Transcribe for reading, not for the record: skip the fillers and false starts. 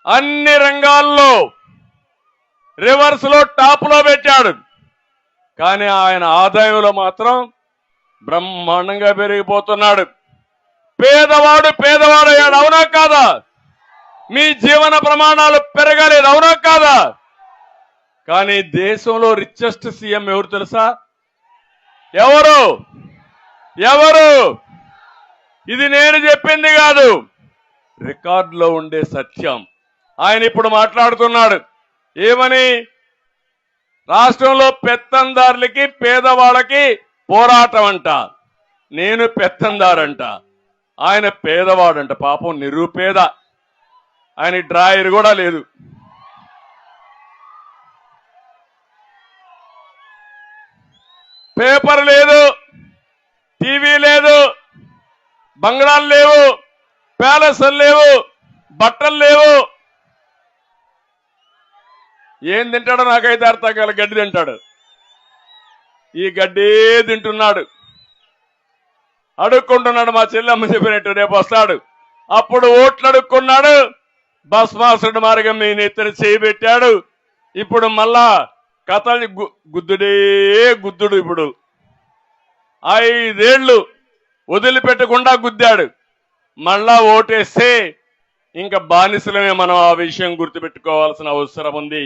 అన్ని రంగాల్లో రివర్స్ లో టాప్ లో పెట్టాడు. కానీ ఆయన ఆదాయంలో మాత్రం బ్రహ్మాండంగా పెరిగిపోతున్నాడు. పేదవాడు పేదవాడయ్యాడు. అవునా కాదా? మీ జీవన ప్రమాణాలు పెరగలేదు. అవునా కాదా? కానీ దేశంలో రిచెస్ట్ సీఎం ఎవరు తెలుసా? ఎవరు? ఇది నేను చెప్పింది కాదు, రికార్డులో ఉండే సత్యం. ఆయన ఇప్పుడు మాట్లాడుతున్నాడు ఏమని? రాష్ట్రంలో పెత్తందారులకి పేదవాళ్ళకి పోరాటం అంట. నేను పెత్తందారంట, ఆయన పేదవాడంట. పాపం నిరుపేద, ఆయన డ్రాయర్ కూడా లేదు. పేపర్ లేదు, టీవీ లేదు, బంగ్లాలు లేవు, ప్యాలెస్లు లేవు, బట్టలు లేవు. ఏం తింటాడో నాకైతే అర్థం కాల. గడ్డి తింటాడు. ఈ గడ్డే తింటున్నాడు. అడుక్కుంటున్నాడు. మా చెల్లెమ్మ చెప్పినట్టు రేపు వస్తాడు, అప్పుడు ఓట్లు అడుక్కున్నాడు. భస్మాసుడు మార్గం మీ నెత్తిన చేయబెట్టాడు. ఇప్పుడు మళ్ళా కథలు గుద్దుడే గుద్దుడు. ఇప్పుడు 5 ఏళ్లు వదిలిపెట్టకుండా గుద్దాడు. మళ్ళా ఓటేస్తే ఇంకా బానిసలమే. మనం ఆ విషయం గుర్తుపెట్టుకోవాల్సిన అవసరం ఉంది.